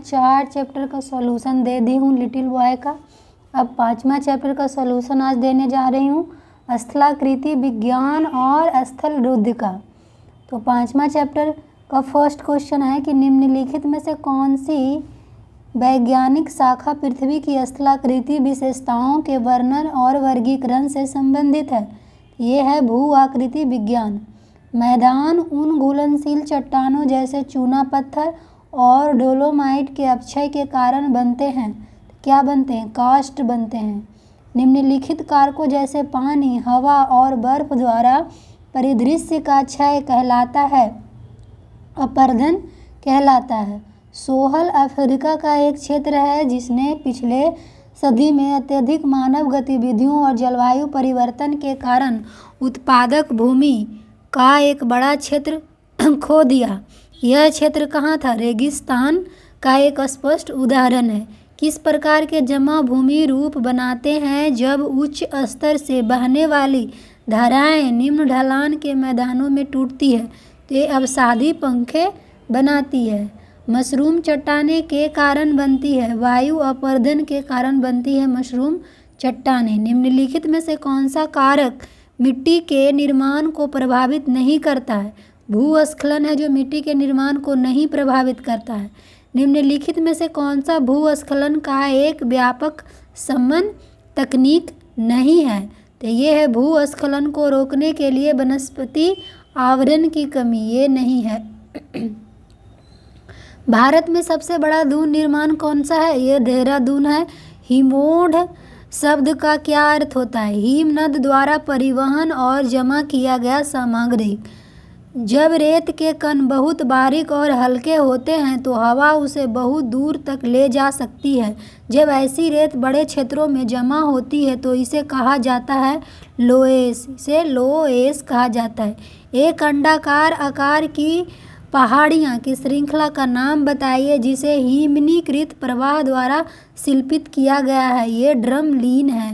4 chapter का solution दे दी हूँ little boy का। अब 5वां चैप्टर का सॉल्यूशन आज देने जा रही हूँ, स्थलाकृति विज्ञान और स्थल रुद्ध का। तो 5वां चैप्टर का फर्स्ट क्वेश्चन है कि निम्नलिखित में से कौन सी वैज्ञानिक शाखा पृथ्वी की स्थलाकृति विशेषताओं के वर्णन और वर्गीकरण से संबंधित है। ये है भू आकृति विज्ञान। मैदान उन घुलनशील चट्टानों जैसे चूना पत्थर और डोलोमाइट के अपक्षय के कारण बनते हैं। क्या बनते हैं? कास्ट बनते हैं। निम्नलिखित कारकों जैसे पानी, हवा और बर्फ द्वारा परिदृश्य का क्षय कहलाता है, अपरदन कहलाता है। सोहल अफ्रीका का एक क्षेत्र है जिसने पिछले सदी में अत्यधिक मानव गतिविधियों और जलवायु परिवर्तन के कारण उत्पादक भूमि का एक बड़ा क्षेत्र खो दिया। यह क्षेत्र कहाँ था? रेगिस्तान का एक स्पष्ट उदाहरण है। किस प्रकार के जमा भूमि रूप बनाते हैं जब उच्च स्तर से बहने वाली धाराएं निम्न ढलान के मैदानों में टूटती है तो ये अवसादी पंखे बनाती है। मशरूम चट्टाने के कारण बनती है, वायु अपरदन के कारण बनती है मशरूम चट्टाने। निम्नलिखित में से कौन सा कारक मिट्टी के निर्माण को प्रभावित नहीं करता है? भूस्खलन है जो मिट्टी के निर्माण को नहीं प्रभावित करता है। निम्नलिखित में से कौन सा भूस्खलन का एक व्यापक शमन तकनीक नहीं है? तो ये है भूस्खलन को रोकने के लिए वनस्पति आवरण की कमी, ये नहीं है। भारत में सबसे बड़ा दून निर्माण कौन सा है? ये देहरादून है। हिमोढ़ शब्द का क्या अर्थ होता है? हिमनद द्वारा परिवहन और जमा किया गया सामग्री। जब रेत के कण बहुत बारीक और हल्के होते हैं तो हवा उसे बहुत दूर तक ले जा सकती है। जब ऐसी रेत बड़े क्षेत्रों में जमा होती है तो इसे कहा जाता है लोएस, इसे लोएस कहा जाता है। एक अंडाकार आकार की पहाड़ियाँ की श्रृंखला का नाम बताइए जिसे हिमनीकृत प्रवाह द्वारा शिल्पित किया गया है। ये ड्रमलीन है।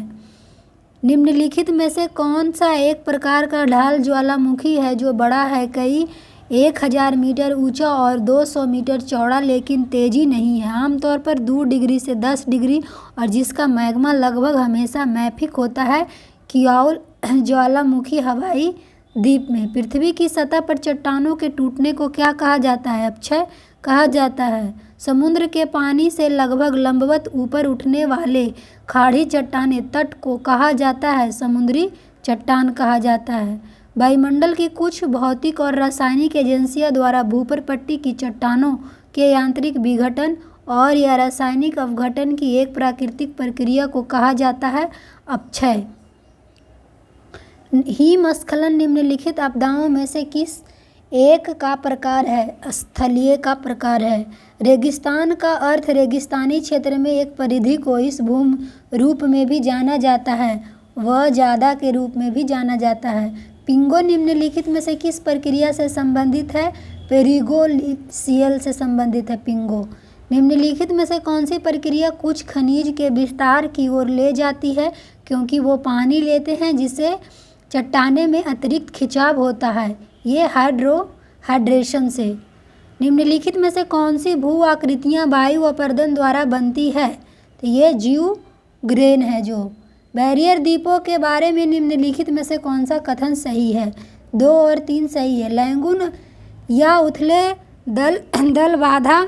निम्नलिखित में से कौन सा एक प्रकार का ढाल ज्वालामुखी है जो बड़ा है, कई 1000 मीटर ऊंचा और 200 मीटर चौड़ा लेकिन तेजी नहीं है, आमतौर पर 2 डिग्री से 10 डिग्री और जिसका मैग्मा लगभग हमेशा मैफिक होता है? कियाउल ज्वालामुखी हवाई द्वीप में। पृथ्वी की सतह पर चट्टानों के टूटने को क्या कहा जाता है? अपक्षय कहा जाता है। समुद्र के पानी से लगभग लंबवत ऊपर उठने वाले खाड़ी चट्टाने तट को कहा जाता है? समुद्री चट्टान कहा जाता है। वायुमंडल की कुछ भौतिक और रासायनिक एजेंसियों द्वारा भूपर पट्टी की चट्टानों के यांत्रिक विघटन और या रासायनिक अपघटन की एक प्राकृतिक प्रक्रिया को कहा जाता है अपक्षय। हिमस्खलन निम्नलिखित आपदाओं में से किस एक का प्रकार है? स्थलीय का प्रकार है। रेगिस्तान का अर्थ रेगिस्तानी क्षेत्र में एक परिधि को इस भूमि रूप में भी जाना जाता है, वह ज़्यादा के रूप में भी जाना जाता है। पिंगो निम्नलिखित में से किस प्रक्रिया से संबंधित है? पेरिगोलिशियल से संबंधित है पिंगो। निम्नलिखित में से कौन सी प्रक्रिया कुछ खनिज के विस्तार की ओर ले जाती है क्योंकि वो पानी लेते हैं जिससे चट्टाने में अतिरिक्त खिंचाव होता है? ये हाइड्रेशन से। निम्नलिखित में से कौन सी भू आकृतियाँ वायु अपरदन द्वारा बनती है? तो ये जीव ग्रेन है। जो बैरियर द्वीपों के बारे में निम्नलिखित में से कौन सा कथन सही है? 2 और 3 सही है। लैंगून या उथले दल बाधा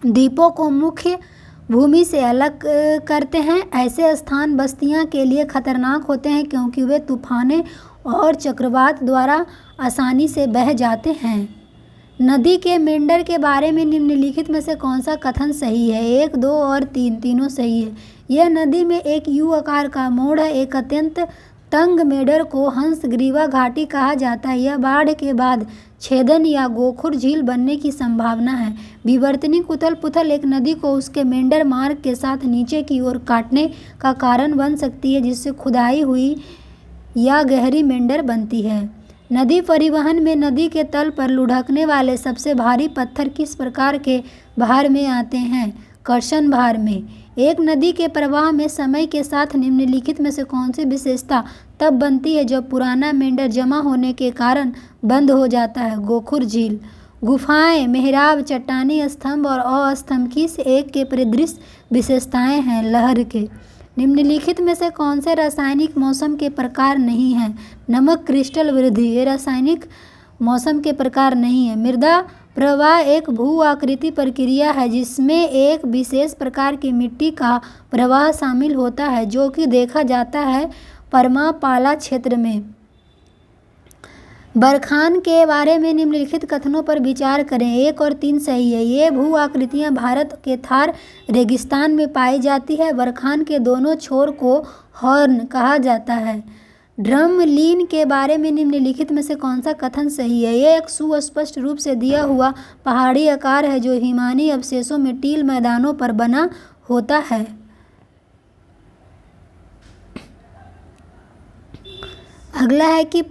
द्वीपों को मुख्य भूमि से अलग करते हैं। ऐसे स्थान बस्तियां के लिए खतरनाक होते हैं क्योंकि वे तूफानें और चक्रवात द्वारा आसानी से बह जाते हैं। नदी के मेंढर के बारे में निम्नलिखित में से कौन सा कथन सही है? 1, 2 और 3 तीनों सही है। यह नदी में एक यू आकार का मोड़ है। एक अत्यंत तंग मेंढर को हंसग्रीवा घाटी कहा जाता है। यह बाढ़ के बाद छेदन या गोखुर झील बनने की संभावना है। विवर्तनिक उथल पुथल एक नदी को उसके मेंढर मार्ग के साथ नीचे की ओर काटने का कारण बन सकती है जिससे खुदाई हुई या गहरी मेंढर बनती है। नदी परिवहन में नदी के तल पर लुढ़कने वाले सबसे भारी पत्थर किस प्रकार के भार में आते हैं? कर्षण भार में। एक नदी के प्रवाह में समय के साथ निम्नलिखित में से कौन सी विशेषता तब बनती है जब पुराना मेंढर जमा होने के कारण बंद हो जाता है? गोखुर झील। गुफाएं, मेहराब, चट्टानी स्तंभ और अस्तंभ किस एक के परिदृश्य विशेषताएं हैं? लहर के। निम्नलिखित में से कौन से रासायनिक मौसम के प्रकार नहीं हैं? नमक क्रिस्टल वृद्धि, ये रासायनिक मौसम के प्रकार नहीं है। मृदा प्रवाह एक भू आकृति प्रक्रिया है जिसमें एक विशेष प्रकार की मिट्टी का प्रवाह शामिल होता है जो कि देखा जाता है परमापाला क्षेत्र में। बरखान के बारे में निम्नलिखित कथनों पर विचार करें। 1 और 3 सही है। ये भू आकृतियाँ भारत के थार रेगिस्तान में पाई जाती है। बरखान के दोनों छोर को हॉर्न कहा जाता है। ड्रमलीन के बारे में निम्नलिखित में से कौन सा कथन सही है? ये एक सुस्पष्ट रूप से दिया हुआ पहाड़ी आकार है जो हिमानी अवशेषों में टील मैदानों पर बना होता है। अगला है कि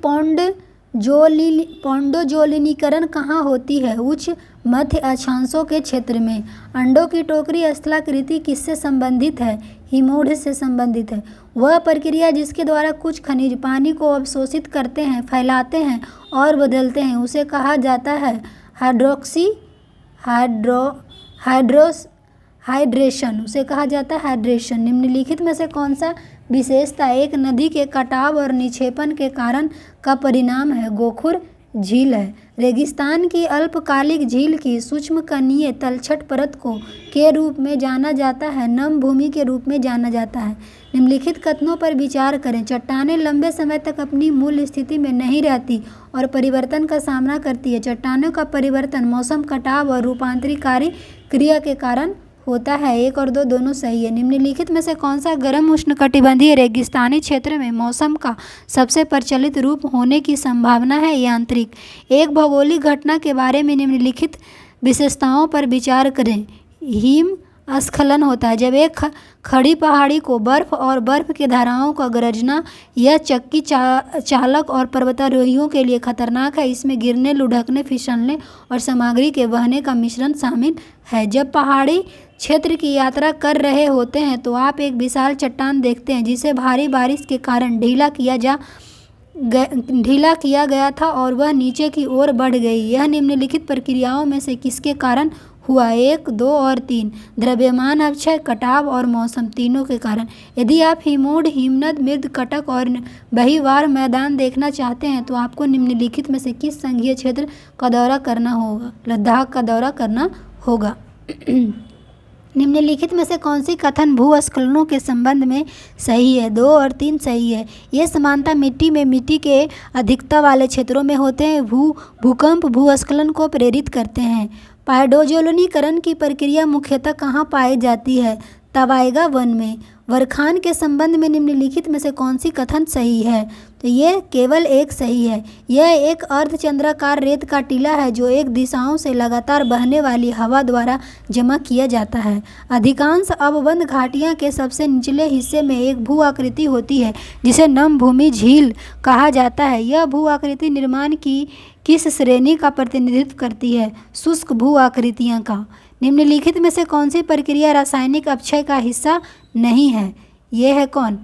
पौंडोजोलिनीकरण कहाँ होती है? उच्च मध्य अक्षांशों के क्षेत्र में। अंडों की टोकरी स्थलाकृति किससे संबंधित है? हिमोढ़ से संबंधित है। वह प्रक्रिया जिसके द्वारा कुछ खनिज पानी को अवशोषित करते हैं, फैलाते हैं और बदलते हैं उसे कहा जाता है हाइड्रेशन। उसे कहा जाता है हाइड्रेशन। निम्नलिखित में से कौन सा विशेषता एक नदी के कटाव और निक्षेपण के कारण का परिणाम है? गोखुर झील है। रेगिस्तान की अल्पकालिक झील की सूक्ष्म कणीय तलछट परत को के रूप में जाना जाता है, नम भूमि के रूप में जाना जाता है। निम्नलिखित कथनों पर विचार करें। चट्टानें लंबे समय तक अपनी मूल स्थिति में नहीं रहती और परिवर्तन का सामना करती है। चट्टानों का परिवर्तन मौसम, कटाव और रूपांतरीकारी क्रिया के कारण होता है। 1 और 2 दोनों सही है। निम्नलिखित में से कौन सा गर्म उष्णकटिबंधीय रेगिस्तानी क्षेत्र में मौसम का सबसे प्रचलित रूप होने की संभावना है? यांत्रिक। एक भौगोलिक घटना के बारे में निम्नलिखित विशेषताओं पर विचार करें। हिम स्खलन होता है जब एक खड़ी पहाड़ी को बर्फ और बर्फ के धाराओं का गरजना यह चक्की चालक और पर्वतारोहियों के लिए खतरनाक है। इसमें गिरने, लुढ़कने, फिसलने और सामग्री के बहने का मिश्रण शामिल है। जब पहाड़ी क्षेत्र की यात्रा कर रहे होते हैं तो आप एक विशाल चट्टान देखते हैं जिसे भारी बारिश के कारण ढीला किया गया था और वह नीचे की ओर बढ़ गई। यह निम्नलिखित प्रक्रियाओं में से किसके कारण हुआ? 1, 2 और 3। द्रव्यमान अपक्षय, कटाव और मौसम, तीनों के कारण। यदि आप हिमोढ़, हिमनद, मृद कटक और बहिर्वाह मैदान देखना चाहते हैं तो आपको निम्नलिखित में से किस संघीय क्षेत्र का दौरा करना होगा? लद्दाख का दौरा करना होगा। निम्नलिखित में से कौन सी कथन भूस्खलनों के संबंध में सही है? 2 और 3 सही है। ये समानता मिट्टी के अधिकता वाले क्षेत्रों में होते हैं। भूकंप भूस्खलन को प्रेरित करते हैं। पौंडोजोलिनीकरण की प्रक्रिया मुख्यतः कहाँ पाई जाती है? ताइगा वन में। बरखान के संबंध में निम्नलिखित में से कौन सी कथन सही है? तो ये केवल एक सही है। यह एक अर्धचंद्राकार रेत का टीला है जो एक दिशाओं से लगातार बहने वाली हवा द्वारा जमा किया जाता है। अधिकांश अवबंध घाटियाँ के सबसे निचले हिस्से में एक भू आकृति होती है जिसे नम भूमि झील कहा जाता है। यह भू आकृति निर्माण की किस श्रेणी का प्रतिनिधित्व करती है? शुष्क भू आकृतियाँ का। निम्नलिखित में से कौन सी प्रक्रिया रासायनिक अपक्षय का हिस्सा नहीं है? ये है कौन?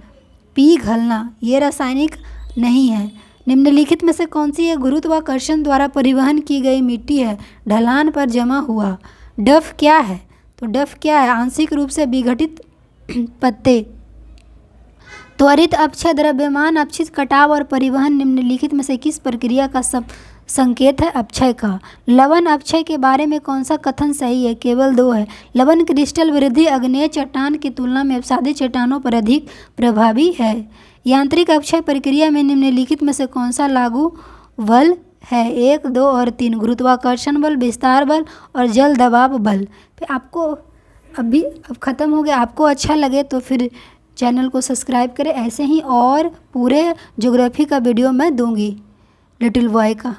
पिघलना। ये रासायनिक नहीं है। निम्नलिखित में से कौन सी एक गुरुत्वाकर्षण द्वारा परिवहन की गई मिट्टी है? ढलान पर जमा हुआ। डफ क्या है? तो डफ क्या है? आंशिक रूप से विघटित पत्ते। त्वरित अपक्षय, द्रव्यमान अपक्षित, कटाव और परिवहन निम्नलिखित में से किस प्रक्रिया का सब संकेत है अपक्षय का? लवण अपक्षय के बारे में कौन सा कथन सही है? केवल 2 है। लवण क्रिस्टल वृद्धि अग्नेय चट्टान की तुलना में अपसादित चट्टानों पर अधिक प्रभावी है। यांत्रिक अपक्षय प्रक्रिया में निम्नलिखित में से कौन सा लागू बल है? 1, 2 और 3। गुरुत्वाकर्षण बल, विस्तार बल और जल दबाव बल। फिर आपको अब ख़त्म हो गया। आपको अच्छा लगे तो फिर चैनल को सब्सक्राइब करें। ऐसे ही और पूरे ज्योग्राफी का वीडियो मैं दूंगी लिटिल बॉय का।